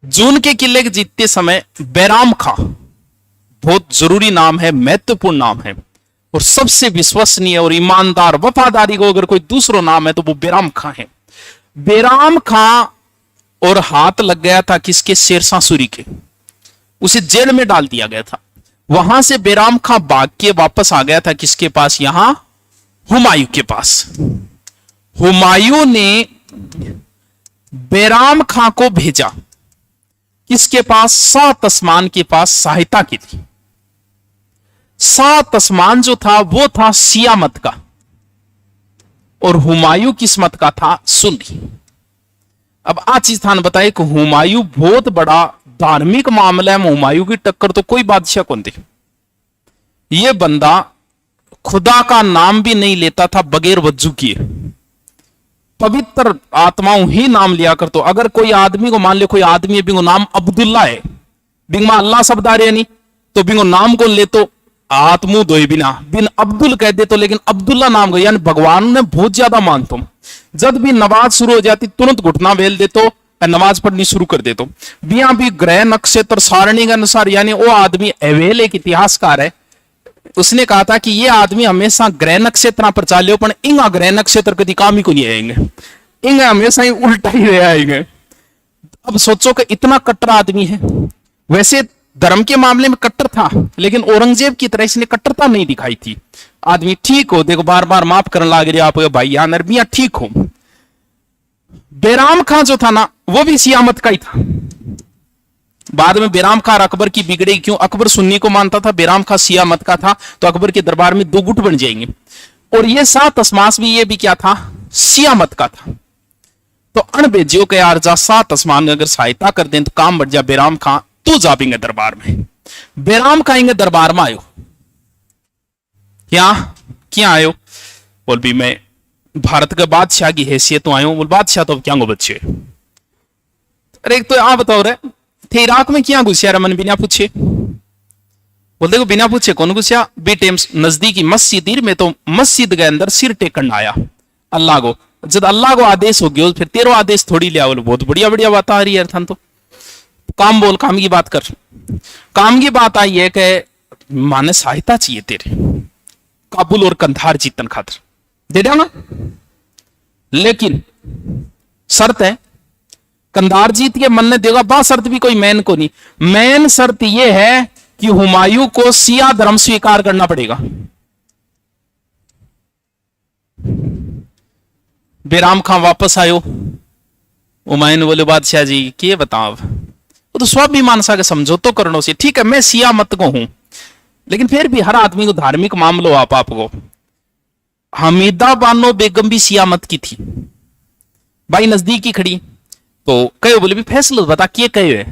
जून के किले के जीतते समय बैराम खां, बहुत जरूरी नाम है, महत्वपूर्ण नाम है, और सबसे विश्वसनीय और ईमानदार वफादारी को अगर कोई दूसरा नाम है तो वो बैराम खां है। बैराम खां और हाथ लग गया था किसके? शेरशाह सूरी के, उसे जेल में डाल दिया गया था। वहां से बैराम खां भाग के वापस आ गया था किसके पास? यहां हुमायूं के पास। हुमायूं ने बैराम खां को भेजा किसके पास? शाह तस्मान के पास सहायता की थी। शाह तस्मान जो था वो था शिया मत का, और हुमायूं किस मत का था? सुन्नी। अब आज चीज थान बताए कि हुमायूं बहुत बड़ा धार्मिक मामला में हुमायूं की टक्कर तो कोई बादशाह कौन थे। ये बंदा खुदा का नाम भी नहीं लेता था बगैर वज्जू किए, पवित्र आत्माओं ही नाम लिया कर। तो अगर कोई आदमी को मान ले, कोई आदमी है बिंगो नाम अब्दुल्ला है, बिंगमा अल्लाह शब्द आ रहे नहीं, तो बिंगो नाम को ले तो आत्मू दो बिना बिन अब्दुल कह दे तो, लेकिन अब्दुल्ला नाम को यानी भगवान ने बहुत ज्यादा मानता हूं। जब भी नमाज शुरू हो जाती तुरंत घुटना बेल दे तो नमाज पढ़नी शुरू कर दे तो बिया भी ग्रह नक्षत्र सारणी के अनुसार, यानी वो आदमी अवेल एक इतिहासकार है, उसने कहा था कि ये आदमी हमेशा ग्रह नक्षत्र पर चाले, पर इंगा ग्रह नक्षत्र कभी काम ही को नहीं आएंगे, इंगा हमेशा ही उल्टा ही रह आएंगे। अब सोचो कि इतना कट्टर आदमी है, वैसे धर्म के मामले में कट्टर था, लेकिन औरंगजेब की तरह इसने कट्टरता नहीं दिखाई थी। आदमी ठीक हो, देखो बार बार माफ करने लग रहे आप भाई यार नरबिया ठीक हो। बैराम खां जो था ना वो भी सियामत का ही था। बाद में बैराम खां अकबर की बिगड़े, क्यों? अकबर सुन्नी को मानता था, बैराम खां शिया मत का था, तो अकबर के दरबार में 2 गुट बन जाएंगे। और ये शाह तस्मास भी, ये भी क्या था? शिया मत का था। तो अणबेजियो के यार जा शाह तस्मान अगर सहायता कर दें तो काम बढ़ जा। बैराम खां तू जाबेंगे दरबार में। बैराम खां इंगे दरबार में आयो, क्या आयो? बोल भी मैं भारत के बादशाह की हैसियत तो आयो। बोल बादशाह तो क्या बच्चे? अरे एक तो आप बताओ रे थे इराक में क्या घुसिया रमन बिना पूछे? बोल देखो बिना पूछे कौन घुसिया? बेटे नजदीकी मस्जिद में, तो मस्जिद के अंदर सिर टेकन आया अल्लाह को। जब अल्लाह को आदेश हो गया फिर तेरो आदेश थोड़ी लिया। बोलो बहुत बढ़िया बढ़िया बात आ रही है थान तो। काम बोल, काम की बात कर। काम की बात आई है कि माने सहायता चाहिए तेरे काबुल और कंधार जीतन खातिर, दे देना, लेकिन शर्त है कंधार जीत के मन ने देगा। बा शर्त भी कोई मैन को नहीं, मैन शर्त यह है कि हुमायूं को शिया धर्म स्वीकार करना पड़ेगा। बैराम खां वापस आयो। हुमायूं बोले बादशाह जी क्या बताओ? वो तो स्वाभिमान सा के समझौतो करनो से, ठीक है मैं शिया मत को हूं, लेकिन फिर भी हर आदमी को धार्मिक मामलो आपको हमीदा बानो बेगम भी सियामत की थी, भाई नजदीक ही खड़ी। तो कहो बोले भी फैसला बता किए कहे है,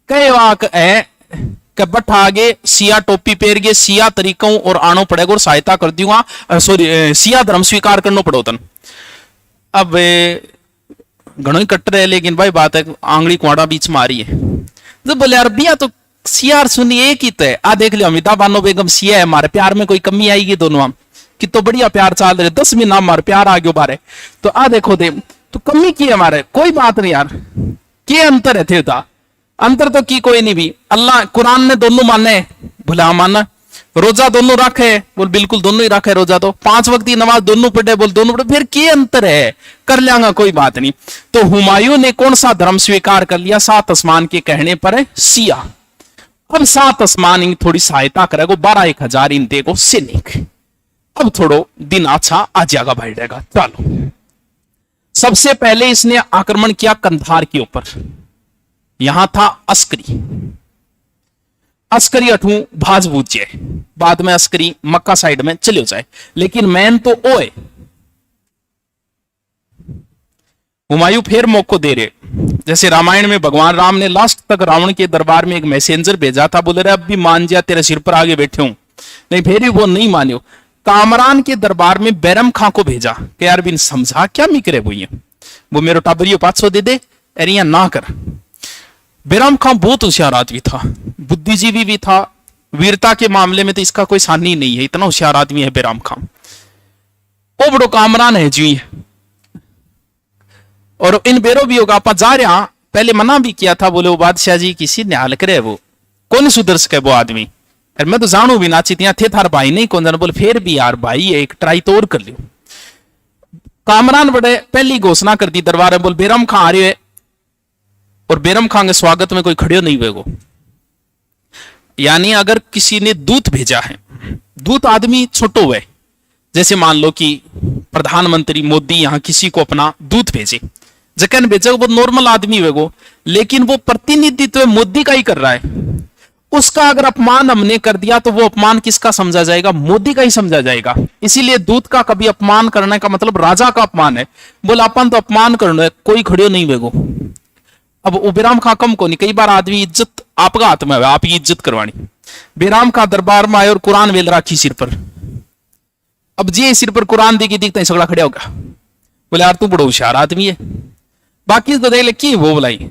कहे वाक है कि बठ आगे सिया टोपी पहर गए सिया तरीकों और आनो पड़ेगा और सहायता कर दूंगा, सॉरी सिया धर्म स्वीकार करना पड़ो तन। अब घणो ही कट रहे, लेकिन भाई बात है आंगली कुआड़ा बीच में आ रही है। तो बोले अरबिया तो सिया और सुनी एक ही तो है, आ देख लियो अमिताभ बानो बेगम सिया है, हमारे प्यार में कोई कमी आएगी दोनों हम कि तो बढ़िया प्यार चाल रहे 10 महीना हमारे प्यार आ गयो बारे। तो आ देखो दे तो कमी की है हमारे, कोई बात नहीं यार, क्या अंतर है थे था, अंतर तो की कोई नहीं भी। अल्लाह कुरान ने दोनों माने, भला माना, रोजा दोनों रखे बोल बिल्कुल दोनों ही रखे, रोजा तो 5 वक्त की नमाज दोनों पढ़े बोल दोनों पढ़े, फिर क्या अंतर है, कर लेंगा कोई बात नहीं। तो हुमायूं ने कौन सा धर्म स्वीकार कर लिया, 7 आसमान के कहने पर है सिया। अब 7 आसमान इन थोड़ी सहायता करेगा, 12-1 इन देगो सैनिक। अब थोड़ो दिन अच्छा आ जाएगा भाई रहेगा। चलो सबसे पहले इसने आक्रमण किया कंधार के ऊपर, यहां था अस्करी, अस्करी अठू भाजबूजे, बाद में अस्करी मक्का साइड में चले जाए, लेकिन मैन तो ओए हुमायूं फिर मौको दे रहे। जैसे रामायण में भगवान राम ने लास्ट तक रावण के दरबार में एक मैसेंजर भेजा था, बोले रहे अब भी मान जा, तेरे सिर पर आगे बैठे हूं, नहीं फिर भी वो नहीं मानियो। कामरान के दरबार में बैरम खां को भेजा कि यार बिन समझा क्या मिकरे वो मेरो टाबरियो 500 दे दे, अरे यहां ना कर। बैरम खां बहुत होशियार आदमी था, बुद्धिजीवी भी था, वीरता के मामले में तो इसका कोई सानी नहीं है, इतना होशियार आदमी है बैरम खां। ओ बड़ो कामरान है जी, और इन बेरो भी होगा आप जा रहा, पहले मना भी किया था, बोले वो बादशाह जी किसी न्याल करे, वो कौन सुधर सके वो आदमी, अरे मैं तो जानू भी ना चितिया थे थार भाई नहीं कौन जाना, बोले फिर भी यार भाई एक ट्राई तो और कर लियो। कामरान बड़े पहली घोषणा कर दी दरबार में, बोल बैरम खां आ रहे है, और बैरम खां के स्वागत में कोई खड़े नहीं हुए। यानी अगर किसी ने दूत भेजा है, दूत आदमी छोटो हुए, जैसे मान लो कि प्रधानमंत्री मोदी यहां किसी को अपना दूत भेजे, जकन भेजे वो नॉर्मल आदमी हुए वो, लेकिन वो प्रतिनिधित्व मोदी का ही कर रहा है, उसका अगर अपमान हमने कर दिया तो वो अपमान किसका समझा जाएगा, मोदी का ही समझा जाएगा। इसीलिए दूत का कभी अपमान करने का मतलब राजा का अपमान है। बोला अपन तो अपमान करना है, कोई खड़ियो नहीं वेगो। अब वो बैरम खां कम को नहीं, कई बार आदमी इज्जत आपका हाथ में है, आप ही इज्जत करवानी। बैरम खां दरबार में आए और कुरान वेल राखी सिर पर, अब जी सिर पर कुरान देखी दिखता सगड़ा खड़ा होगा, बोले यार तू बड़ो होशियार आदमी है, बाकी तो देख ले की वो बोलाई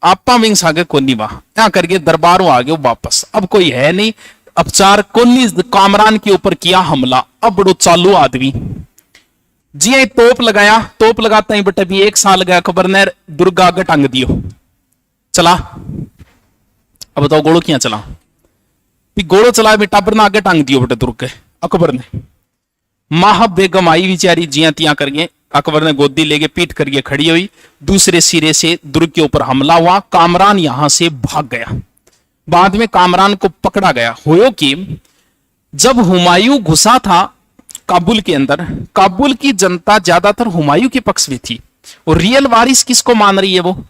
आपा विंग सागे कोनी वाह क्या करके दरबारों आ गए वापस, अब कोई है नहीं। अब 4 कोनी कामरान के ऊपर किया हमला, अब बड़ो चालू आदमी जी तोप लगाया, तोप लगाता ही बटे भी 1 साल गया, खबर ने दुर्गा आगे टांग दियो चला। अब बताओ गोड़ो क्या चला, भी गोड़ो चला भी टाबर ने आगे टांग दियो बटे दुर्ग के अकबर ने। माह बेगम आई बेचारी जिया तिया करके, अकबर ने गोदी लेके पीठ करके खड़ी हुई, दूसरे सिरे से दुर्ग के ऊपर हमला हुआ, कामरान यहां से भाग गया। बाद में कामरान को पकड़ा गया। होयो कि जब हुमायूं घुसा था काबुल के अंदर, काबुल की जनता ज्यादातर हुमायूं के पक्ष में थी, और रियल वारिस किसको मान रही है, वो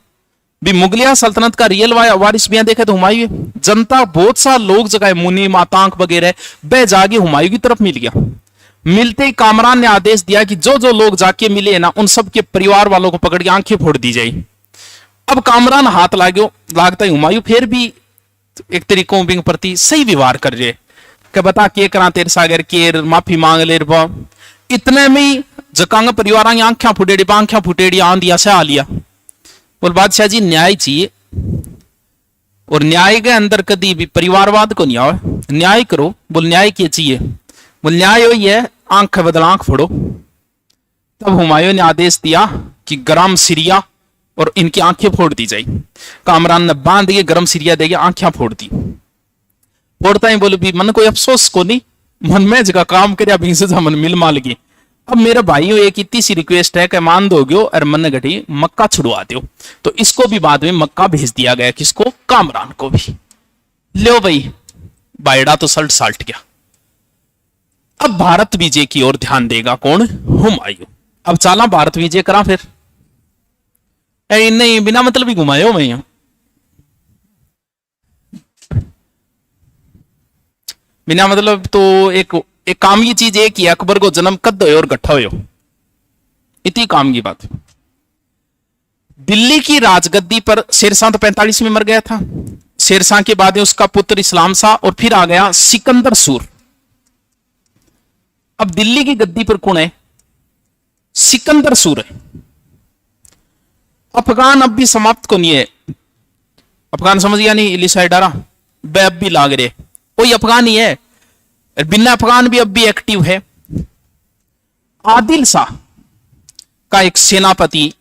भी मुगलिया सल्तनत का रियल वारिस भी देखे तो हुमायूं है। जनता बहुत सा लोग जगह मुनि मातांक वगैरह बह जाके हुमायूं की तरफ मिल गया। मिलते ही कामरान ने आदेश दिया कि जो जो लोग जाके मिले ना उन सब के परिवार वालों को पकड़ के आंखें फोड़ दी जाए। अब कामरान हाथ लागता ही हुमायूं फिर भी एक तरीकों के प्रति सही व्यवहार कर रहे कि बता के करा तेरे सागर के माफी मांग ले, इतने में जकांग परिवार की आंखें फुटेड़ी आंखें फुटेड़ी आंधिया से आ लिया। बोल बादशाह जी न्याय चाहिए, और न्याय के अंदर कभी भी परिवारवाद को नहीं आओ, न्याय करो। बोल न्याय क्या चाहिए, बोल न्याय वही है आंख बदल आंख फोड़ो। तब हुमायूं ने आदेश दिया कि गरम सिरिया और इनकी आंखें फोड़ दी जाए। कामरान ने बांध के गरम सिरिया देके आंखें फोड़ दी। फोड़ता ही बोले भी मन कोई अफसोस को नहीं, मन में जगह काम करे अभी से मन मिल माल गई। अब मेरे भाइयों एक इतनी सी रिक्वेस्ट है कि मान दोगे और मन घटी मक्का छुड़वा दो। तो इसको भी बाद में मक्का भेज दिया गया, किसको, कामरान को भी। लो भाई बायड़ा तो सल्ट साल्ट गया। अब भारत विजय की ओर ध्यान देगा कौन, हुमायूं। अब चाला भारत विजय करा फिर, नहीं बिना मतलब ही घुमायो मैं, बिना मतलब तो एक एक काम की चीज एक ही, अकबर को जन्म कद हो और गठा हो, इतनी काम की बात। दिल्ली की राजगद्दी पर शेरशाह तो 45 में मर गया था। शेरशाह के बाद उसका पुत्र इस्लाम शाह और फिर आ गया सिकंदर सूर। अब दिल्ली की गद्दी पर कौन है? सिकंदर सूर है। अफगान अब भी समाप्त को नहीं है। अफगान समझ गया नहीं, इली साइड आ रहा वे अब भी लाग रहे, कोई अफगान ही है। बिना अफगान भी अब भी एक्टिव है। आदिल शाह का एक सेनापति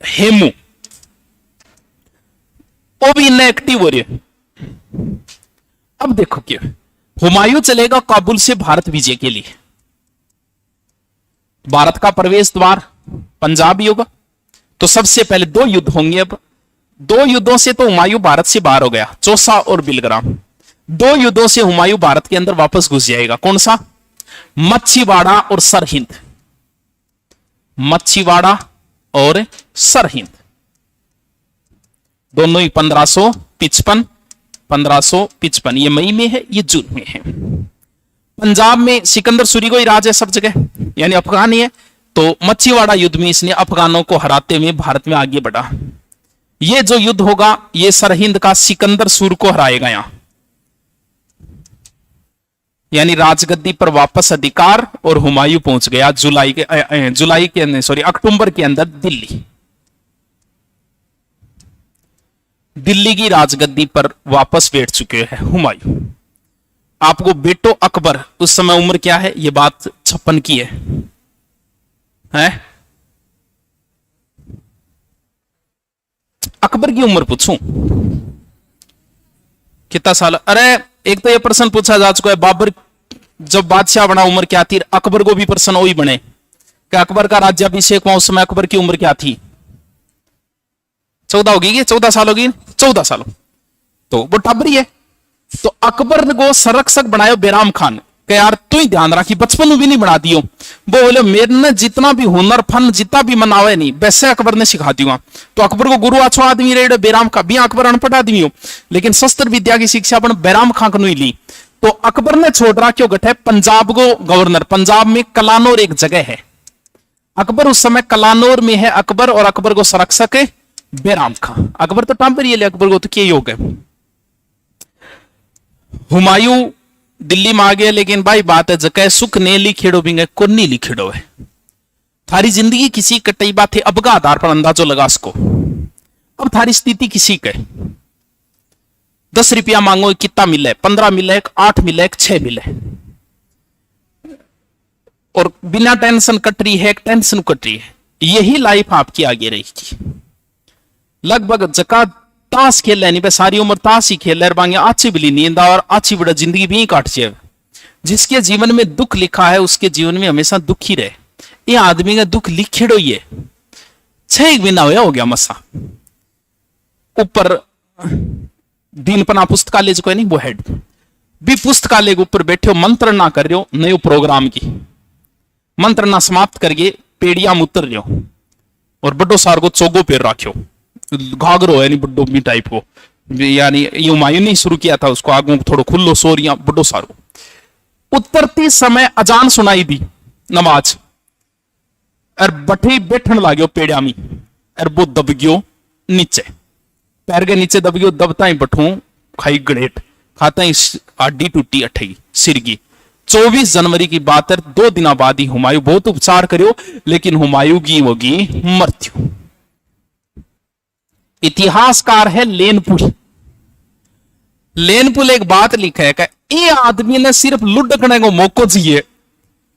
हेमू, वो भी इनने एक्टिव हो रही है। अब देखो क्या, हुमायूं चलेगा काबुल से भारत विजय के लिए। भारत का प्रवेश द्वार पंजाब ही होगा, तो सबसे पहले 2 युद्ध होंगे। अब 2 युद्धों से तो हुमायूं भारत से बाहर हो गया, चौसा और बिलग्राम। 2 युद्धों से हुमायूं भारत के अंदर वापस घुस जाएगा। कौन सा? मच्छीवाड़ा और सरहिंद। मच्छीवाड़ा और सरहिंद दोनों ही 1555। ये मई में है, ये जून में है। पंजाब में सिकंदर सूरी को ही राज है सब जगह, यानी अफगान ही है। तो मच्छीवाड़ा युद्ध में इसने अफगानों को हराते हुए भारत में आगे बढ़ा। ये जो युद्ध होगा, ये सरहिंद का सिकंदर सूर को हराएगा यहां, यानी राजगद्दी पर वापस अधिकार, और हुमायूं पहुंच गया अक्टूबर के अंदर दिल्ली की राजगद्दी पर वापस बैठ चुके हैं हुमायूं। आपको बेटो अकबर, उस समय उम्र क्या है? ये बात 56 की है? अकबर की उम्र पूछूं कितना साल? अरे एक तो ये प्रश्न पूछा जा चुका है, बाबर जब बादशाह बना उम्र क्या थी? अकबर को भी प्रश्न वही बने कि अकबर का राज्याभिषेक हुआ उस समय अकबर की उम्र क्या थी? 14 होगी, 14 साल होगी, 14 साल। तो वो टबरी है। तो अकबर को संरक्षक बनाया बैराम खान कि यार तू ही ध्यान रखी, बचपन में भी नहीं बना दियो। वो बोले मेरे ने जितना भी हुनर फन जितना भी मनावे नहीं, वैसे अकबर ने सिखा दिया। तो अकबर को गुरु अच्छो आदमी रहे बैराम खां, भी अकबर अनपढ़ आदमी हो, लेकिन शस्त्र विद्या की शिक्षा अपन बैराम खां को नहीं ली। तो अकबर ने छोड़ रहा क्यों गठे पंजाब को गवर्नर। पंजाब में कलानौर एक जगह है, अकबर उस समय कलानौर में है अकबर, और अकबर को संरक्षक है बैराम खां। अकबर तो टांपर ये ले, अकबर को तो क्या योग है। हुमायूं दिल्ली में आ गया, लेकिन भाई बात है जगह सुख ने लिखेड़ो भी को नहीं लिखेड़ो है। थारी जिंदगी किसी कटई बात है, अब का आधार पर अंदाजो लगा उसको। अब थारी स्थिति किसी का 10 रुपया मांगो कितना मिले? 15 मिले, 8 मिले, 6 मिले, और बिना टेंशन कट रही है, एक टेंशन कट रही है। यही लाइफ आपकी आगे रहेगी। लगभग जका ताश खेल नहीं, सारी उम्र ताश ही खेल रहे, अच्छी बिली नींद और अच्छी बड़ा जिंदगी भी काट जाए। जिसके जीवन में दुख लिखा है उसके जीवन में हमेशा दुख ही रहे। ये आदमी का दुख लिखेड़ो ही है। 6 महीना हो गया मसा ऊपर दीनपना पुस्तकालय जो है नहीं, वो हेड भी पुस्तकालय के ऊपर बैठे हो, मंत्रणा कर रहे हो नए प्रोग्राम की, मंत्रणा समाप्त करके पेड़िया में उतर रहे हो, और बड्डो सार को चोगो पेर रखो, घाघरो है नहीं बड्डो मी टाइप को, यानी हुमायूं ने शुरू किया था उसको, आगू थोड़ा खुल्लो सोरिया बड्डो सारो। उतरती समय अजान सुनाई दी नमाज, और बठे बैठन लागो पेड़िया में, और वो दब गयो नीचे, पैर के नीचे दब गयो। दबता ही बठू खाई गड़ेट, खाता ही हड्डी टूटी अठई सिर की। 24 जनवरी की बात है। 2 दिन बाद ही हुमायूं बहुत उपचार करो, लेकिन हुमायूं की होगी मृत्यु। इतिहासकार है लेनपुल। लेनपुल एक बात लिखा है कि ये आदमी ने सिर्फ लुढ़कने को मौको चाहिए,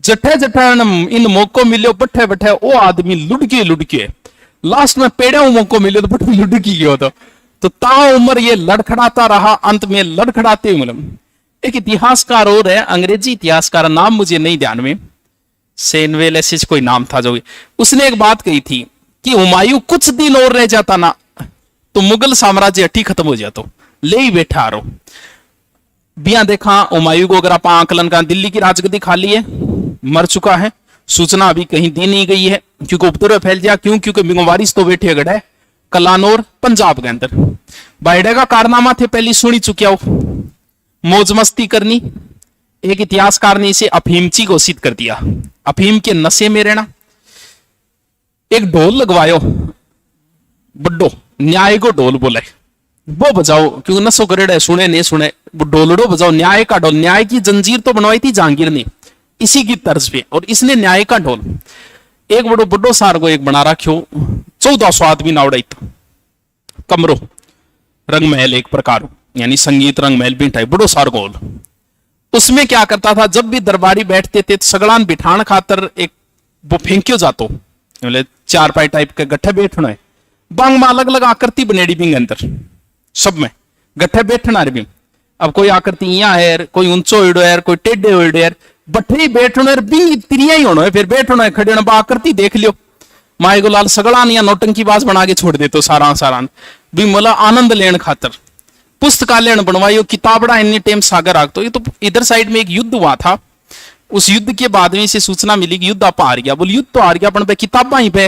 जठे जठे इन मौको मिलो बैठे बैठे वो आदमी लुढ़के लास्ट में पेड़े मौको मिले तो बैठे लुढ़की गयो। तो ता उम्र ये लड़खड़ाता रहा, अंत में लड़खड़ाते मतलब। एक इतिहासकार और है, अंग्रेजी इतिहासकार, नाम मुझे नहीं ध्यान में, सेनवेल ऐसे कोई नाम था, जो उसने एक बात कही थी कि हुमायूं कुछ दिन और रह जाता ना तो मुगल साम्राज्य अठी खत्म हो जाता। ले ही बैठा आ रहा बिया देखा हुमायूं को, अगर आप आकलन का, दिल्ली की राजगद्दी खाली है, मर चुका है, सूचना अभी कहीं दी नहीं गई है, क्योंकि उपद्रव फैल गया। क्यों? क्योंकि वारिस तो बैठे गढ़ है कलानौर पंजाब के अंदर। बाइडे का कारनामा थे पहले सुनी चुकिया हो, मौज मस्ती करनी, एक इतिहासकार ने इसे अफीमची घोषित कर दिया। अफीम के नशे में रहना। एक ढोल लगवायो बड्डो, न्याय को ढोल बोले, वो बजाओ, क्योंकि नशो करेड़े सुने नहीं सुने, वो ढोलड़ो बजाओ, न्याय का ढोल। न्याय की जंजीर तो बनवाई थी जहांगीर ने इसी की तर्ज पे, और इसने न्याय का ढोल एक बड़ो बड्डो सार को एक बना रखो, 1400 आदमी नावड़ा कमरो, रंग महल एक प्रकार, यानी संगीत रंग महल भी बड़ो सार गोल। उसमें क्या करता था, जब भी दरबारी बैठते थे सगड़ान बिठान खातर एक वो फेंक्यो जातो, चार पाई टाइप के गट्ठे बैठना है, बांग में अलग अलग आकृति बनेड़ी बिंग अंदर, सब में गट्ठे बैठना है। अब कोई आकृति यहाँ है, कोई ऊंचो इडो है, कोई टेढ़े इडो है, बठे बैठना है, बिंग तिरिया ही होना है, फिर बैठना है, खड़े होना, आकृति देख लियो। माए गुलाल सगड़ान या नौटंकी बाज बना के छोड़ देते सारा सारान भी, मला आनंद लेने खातर पुस्तकालय बनवाई, किताबड़ा इन्नी टेम सागर राख। तो ये तो इधर साइड में एक युद्ध हुआ था, उस युद्ध के बाद में इसे सूचना मिली कि युद्ध आप हार गया। बोल युद्ध तो हार गया, पर किताबा ही पे,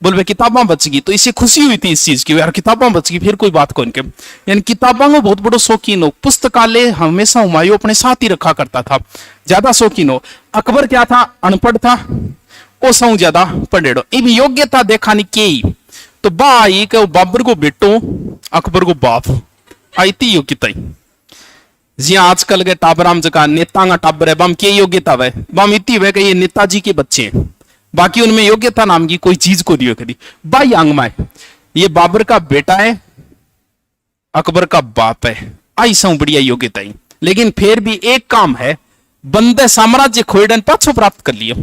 बोल किताबा बच गई। तो इसे खुशी हुई थी इस चीज की, यार किताबा बच गई, फिर कोई बात कौन के। यानी किताबा को बहुत बड़ो शौकीन हो, पुस्तकालय हमेशा हुमायूं अपने साथ ही रखा करता था, ज्यादा शौकीन हो। अकबर क्या था, अनपढ़ था, ओ सऊ ज्यादा पढ़ेड़ो। इन योग्यता देखा नहीं के, तो बाई के बाबर को बेटो, अकबर को बाप, आईती योग्यता जी। आजकल के टाबराम जगह नेता का टाबर है, बम के योग्यता है, बम इतनी है कि ये नेताजी के बच्चे हैं, बाकी उनमें योग्यता नाम की कोई चीज को दियो कभी। बाई आंगमा ये बाबर का बेटा है, अकबर का बाप है, आई सौ बढ़िया योग्यता ही। लेकिन फिर भी एक काम है, बंदे साम्राज्य खोइडन पाछो प्राप्त कर लियो,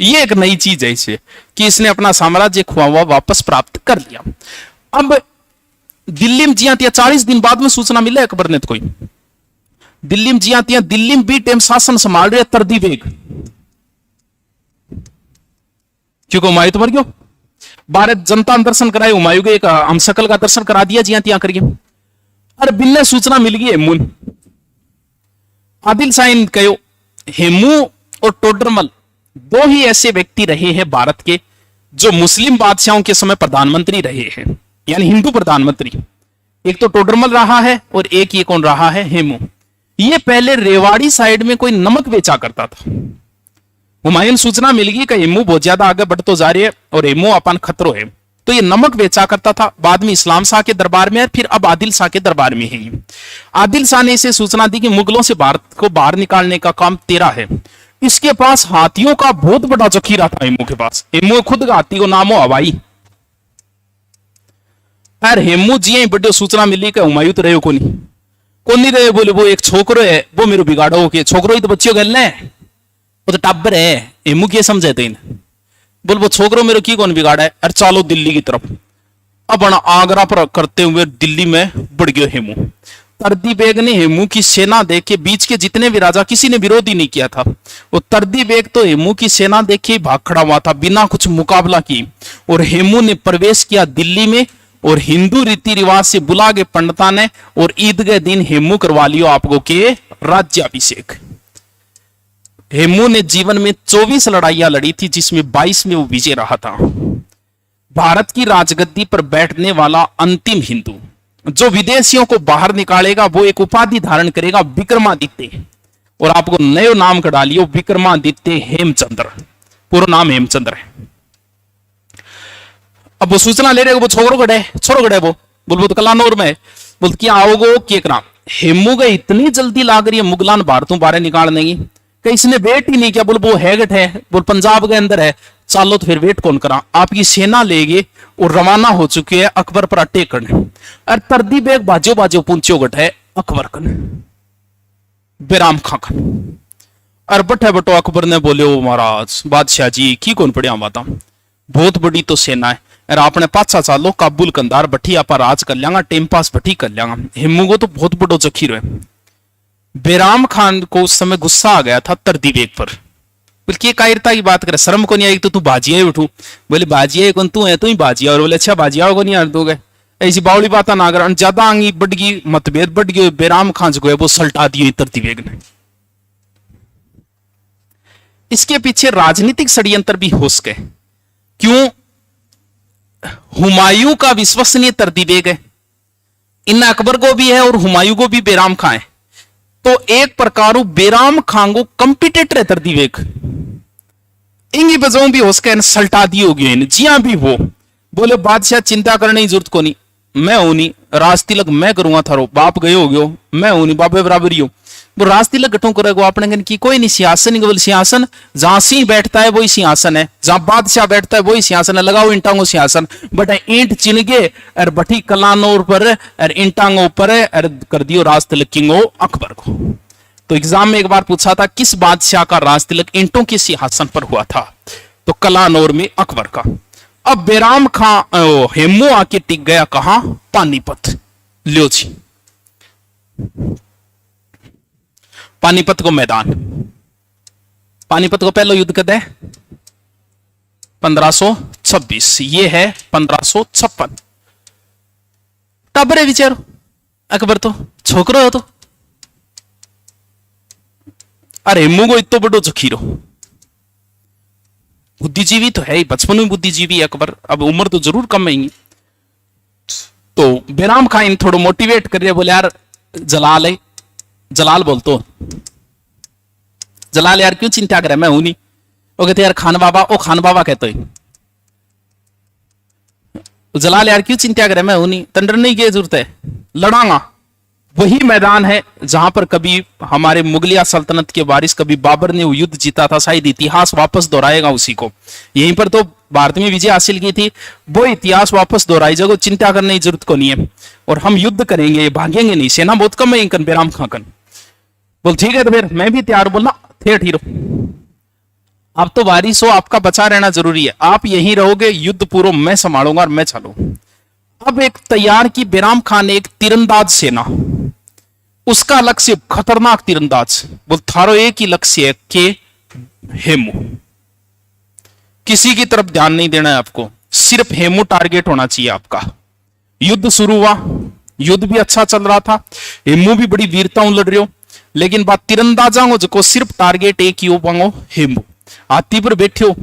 ये एक नई चीज है इसे, कि इसने अपना साम्राज्य खोआ हुआ वापस प्राप्त कर लिया। अब दिल्ली में जिया 40 दिन बाद में सूचना मिले अकबर ने, तो कोई दिल्ली में जिया, दिल्ली में भी टेम शासन संभाल रहे तरदी बेग, क्योंकि हुमायूं तो मर गयो। भारत जनता दर्शन कराए, हुमायूं के एक हमशक्ल का दर्शन करा दिया जिया तिया करिए। अरे बिल्ले सूचना मिल गई हेमू, आदिल साइन कहो, हेमू और टोडरमल दो ही ऐसे व्यक्ति रहे हैं भारत के जो मुस्लिम बादशाहों के समय प्रधानमंत्री रहे हैं, यानी हिंदू प्रधानमंत्री। एक तो टोडरमल रहा है और एक ये कौन रहा है, हेमू। ये पहले रेवाड़ी साइड में कोई नमक बेचा करता था। हुमायूं सूचना मिल गई कि हेमू बहुत ज्यादा आगे बढ़ तो जा रही है और हेमू अपन खतरो है, तो ये नमक बेचा करता था। बाद में इस्लाम शाह के दरबार में है, फिर अब आदिल शाह के दरबार में है। आदिल शाह ने इसे सूचना दी कि मुगलों से भारत को बाहर निकालने का काम तेरा है। इसके पास हाथियों का बहुत बड़ा जखीरा था हेमू के पास, हेमू खुद का हाथी को नाम हो हवाई। यार हेमू जी बड़े सूचना मिली कि हुमायूं तो रहे को नहीं रहे, बोले वो एक छोकरो है, वो मेरे बिगाड़ो के छोकरो ही तो बच्चियों गल है, वो तो टाबर है। हेमू क्या समझे थे, बोल वो छोकरो मेरे की कौन बिगाड़ा है, अरे चलो दिल्ली की तरफ। अब आगरा पर करते हुए दिल्ली में बढ़ गयो हेमू। तरदी बेग ने हेमू की सेना देख के, बीच के जितने भी राजा किसी ने विरोध ही नहीं किया था, वो तरदी बेग तो हेमू की सेना देख के भाग खड़ा हुआ था बिना कुछ मुकाबला की। और हेमू ने प्रवेश किया दिल्ली में, और हिंदू रीति रिवाज से बुला के पंडिता ने, और ईद के दिन हेमू करवा लियो आपको के राज्याभिषेक। हेमू ने जीवन में 24 लड़ाइयां लड़ी थी, जिसमें 22 में वो विजय रहा था। भारत की राजगद्दी पर बैठने वाला अंतिम हिंदू, जो विदेशियों को बाहर निकालेगा, वो एक उपाधि धारण करेगा विक्रमादित्य, और आपको नयो नाम कढ़ा लियो विक्रमादित्य हेमचंद्र, पूरा नाम हेमचंद्र है। अब वो सूचना ले रहे वो छोकरो गड़े वो बोल तो कलानौर में बोल क्या आओगो के करा। हेमू गए इतनी जल्दी लाग रही है मुगलान भारतों बारे निकालने की, कि इसने वेट ही नहीं किया। बोल वो हैगट है, बोल पंजाब के अंदर है, चलो तो फिर वेट कौन करा। आपकी सेना लेगे और रवाना हो चुके हैं अकबर पर अटैक करने। और तरदी बेग बाजो बाजो पूंछो गट है अकबर कन, बेराम खां कन। और बठे बटो अकबर ने बोले ओ महाराज बादशाह जी की कौन पड़िया बाता, बहुत बड़ी तो सेना है, और आपने पाछा चालो काबुल कंधार बठी आप राज कर लियांगा, टेम पास बठी कर लियांगा। हेमू को तो बहुत बड़ो जखीर है। बेराम खान को उस समय गुस्सा आ गया था तरदी बेग पर, बोले कायरता की बात करे, शर्म को नहीं आई तो तू बाजिया उठू। बोले बाजिया कौन तू है, तू ही बाजिया। और बोले अच्छा बाजिया को नहीं यार दो गए, ऐसी बावली बात ना कर। ज्यादा आंगी बढ़ गई, मतभेद बढ़ गए, बेराम खान जो है वो सल्टा दिए तरदी बेग ने। इसके पीछे राजनीतिक षड्यंत्र भी हो सके। क्यों? हुमायूं का विश्वसनीय तरदी बेग है, इन अकबर को भी है और हुमायूं को भी बेराम खां है। तो एक प्रकार बेराम खांगो कंपिटेटर तर दीवेक इंगी बजाऊ भी उसके सल्टा दी होगी जिया भी वो बोले बादशाह चिंता करने की जरूरत को नहीं, मैं हूं नहीं, राज तिलक मैं करूंगा थारो, बाप गए हो गयो, मैं हूं नहीं, बापे बराबर ही हो। वो राज तिलक गठों करेगा अपने की कोई नहीं, सिंहासन ही केवल सिंहासन, जहां सिंह बैठता है वही सिंहासन है, जहां बादशाह बैठता है वही सिंहासन है, लगाओ इंटांगो सिंहासन, बट ईंट चिनगे और बठी कलानों पर और इंटांगो पर और कर दियो राज तिलक किंगो अकबर को। तो एग्जाम में एक बार पूछा था किस बादशाह का राज तिलक ईंटों के सिंहासन पर हुआ था, तो कलानौर में अकबर का। अब बेराम खां हेमू आके टिक गया कहां, पानीपत। लो जी पानीपत को मैदान, पानीपत को पहला युद्ध कद है 1526, ये है 1556। टबरे विचारो अकबर तो छोकरो हो तो, अरे हेमू को इतो बड़ो जखीरो, बुद्धिजीवी तो है ही, बचपन में बुद्धिजीवी है अकबर, अब उम्र तो जरूर कम है। तो बेराम खान थोड़ा मोटिवेट कर रहे, बोले यार जलाल है, जलाल बोलतो जलाल यार क्यों चिंता करे, मैं हूं नहीं। वो कहते यार खान बाबा, ओ खान बाबा कहते हैं जलाल यार क्यों चिंता करे, मैं हूं नहीं, तंडर नहीं की जरूरत है, लड़ांगा। वही मैदान है जहां पर कभी हमारे मुगलिया सल्तनत के वारिस कभी बाबर ने युद्ध जीता था, शायद इतिहास वापस दोहराएगा उसी को। यहीं पर तो भारत में विजय हासिल की थी, वो इतिहास वापस दोहराई जगह, चिंता करने की जरूरत को नहीं है। और हम युद्ध करेंगे, भागेंगे नहीं, सेना बहुत कम है इनकन बेराम खाकन। बोल ठीक है तो फिर मैं भी तैयार, बोलना थे ठीरो, आप तो वारिस हो, आपका बचा रहना जरूरी है, आप यहीं रहोगे, युद्ध पूर्व मैं संभालूंगा और मैं चलू। अब एक तैयार की बेराम खान ने एक तीरंदाज सेना, उसका लक्ष्य खतरनाक तीरंदाज, बोल थारो एक ही लक्ष्य है कि हेमू, किसी की तरफ ध्यान नहीं देना है आपको, सिर्फ हेमू टारगेट होना चाहिए आपका। युद्ध शुरू हुआ, युद्ध भी अच्छा चल रहा था, हेमू भी बड़ी वीरता लड़ रहे हो, लेकिन बात तीरंदाजा हो जो सिर्फ टारगेट एक ही हो पाओ, हेमू हाथी पर बैठे हो,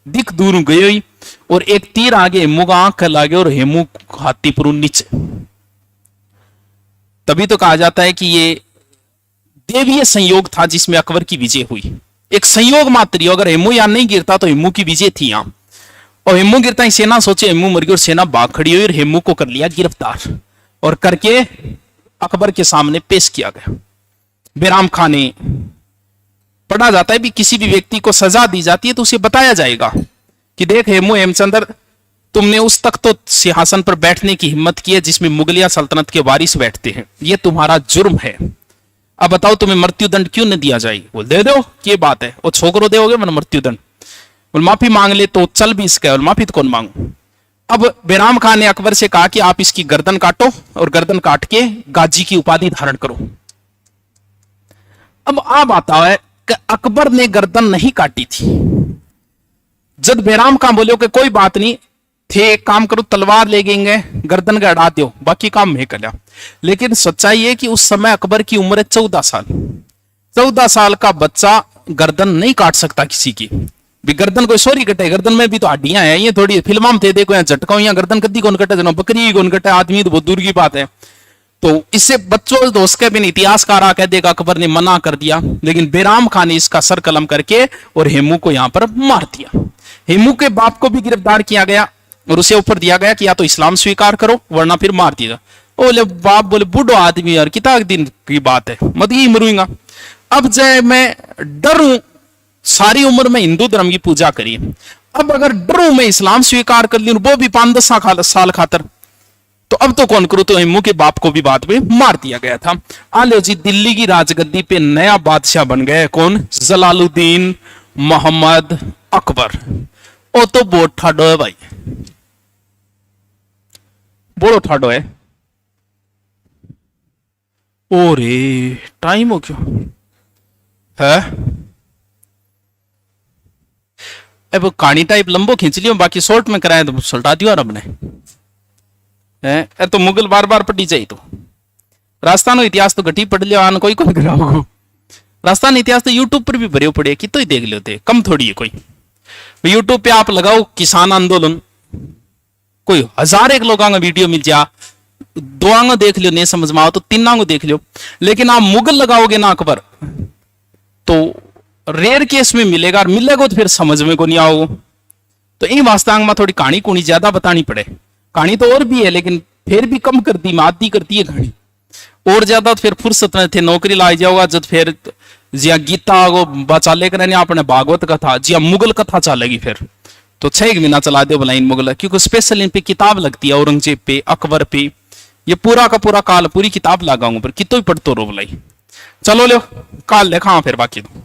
दिख दूर गए ही, और एक तीर आगे हेमू का आंख लागे और हेमू हाथी पर नीचे। तभी तो कहा जाता है कि ये देवीय संयोग था जिसमें अकबर की विजय हुई, एक संयोग मात्र ही, अगर हेमू यहां नहीं गिरता तो हेमू की विजय थी यहां, और हेमू गिरता ही सेना सोचे हेमू मर गई, और सेना भाग खड़ी हुई और हेमू को कर लिया गिरफ्तार और करके अकबर के सामने पेश किया गया। बेराम खान ने पढ़ा जाता है भी किसी भी व्यक्ति को सजा दी जाती है तो उसे बताया जाएगा कि देख हेमू हेमचंद्र, तुमने उस तक तो सिंहासन पर बैठने की हिम्मत की है जिसमें मुगलिया सल्तनत के वारिस बैठते हैं, यह तुम्हारा जुर्म है, अब बताओ तुम्हें मृत्युदंड क्यों न दिया जाए। बोल दे दो, क्या बात है, वो छोकरो दोगे मन मृत्युदंड, बोल माफी मांग ले तो चल भी इसका, माफी तो कौन मांगू। अब बेराम खान ने अकबर से कहा कि आप इसकी गर्दन काटो और गर्दन काट के गाजी की उपाधि धारण करो। अब आप आता है कि अकबर ने गर्दन नहीं काटी थी, जब बेराम खान बोले कि कोई बात नहीं थे, एक काम करो तलवार ले गएंगे, गर्दन का अड़ा दो, बाकी काम मैं कर लिया। लेकिन सच्चाई है कि उस समय अकबर की उम्र है 14 साल, 14 साल का बच्चा गर्दन नहीं काट सकता किसी की भी, गर्दन कोई सोरी कटे, गर्दन में भी तो हड्डियां हैं, ये थोड़ी फिल्म थे देखो यहाँ झटका यहाँ गर्दन कद्दी कौन कटे, जना बकरी कौन कटे, आदमी तो बहुत दूर की बात है। तो इससे बच्चों दोस्त के बिन इतिहासकार कह देगा अकबर ने मना कर दिया, लेकिन बेराम खान ने इसका सर कलम करके और हेमू को यहां पर मार दिया। हेमू के बाप को भी गिरफ्तार किया गया और उसे ऊपर दिया गया कि या तो इस्लाम स्वीकार करो वरना फिर मार दिया। बोले बाप बोले बूढ़ो आदमी यार कितना दिन की बात है, मत ही मरूंगा। अब जय मैं डरूं, सारी उम्र में हिंदू धर्म की पूजा करी, अब अगर डरूं मैं इस्लाम स्वीकार कर ली वो भी 5-10 साल खातर, तो अब तो कौन करूं। तो हेमू के बाप को भी बाद में मार दिया गया था। आलो जी दिल्ली की राजगद्दी पे नया बादशाह बन गए कौन, जलालुद्दीन मोहम्मद अकबर। ओ तो बहुत ठाडो है भाई, बड़ो ठाडो है। ओरे टाइम हो गया है, अब कहानी टाइप लंबो खींच लियो, बाकी शॉर्ट में कराए तो सल्टा दियो रब ने है। तो मुगल बार बार पढ़ी जाए तो राजस्थान इतिहास तो घटी पढ़ लियो, आन कोई कौन कराओ। राजस्थान इतिहास तो यूट्यूब पर भी भरे पड़े, कि तो ही देख लेते, कम थोड़ी है कोई। यूट्यूब पे आप लगाओ किसान आंदोलन, कोई 1000 एक लोगों का वीडियो मिल जा, दोआंगो देख लियो, नहीं समझ में आओ तो तीनांगो देख लियो। लेकिन आप मुगल लगाओगे ना अकबर, तो रेयर केस में मिलेगा, और मिलेगा तो फिर समझ में को नहीं आओगे। तो इन वास्तांग में थोड़ी कहानी कुणी ज्यादा बतानी पड़े। कहानी तो और भी है, लेकिन फिर भी कम करती, आदि करती है कहानी। और ज्यादा तो फिर फुर्सत में थे नौकरी लाई जाओगा, जब फिर जिया गीता को बचाले करें अपने भागवत कथा, जिया मुगल कथा चलेगी फिर तो 6 महीना चला दो भला इन मुगल, क्योंकि स्पेशल इन पे किताब लगती है, औरंगजेब पे, अकबर पे, ये पूरा का पूरा काल पूरी किताब लगाऊंगा, पर कितो ही पढ़तो रो भलाई। चलो लो काल देखा फिर बाकी तो।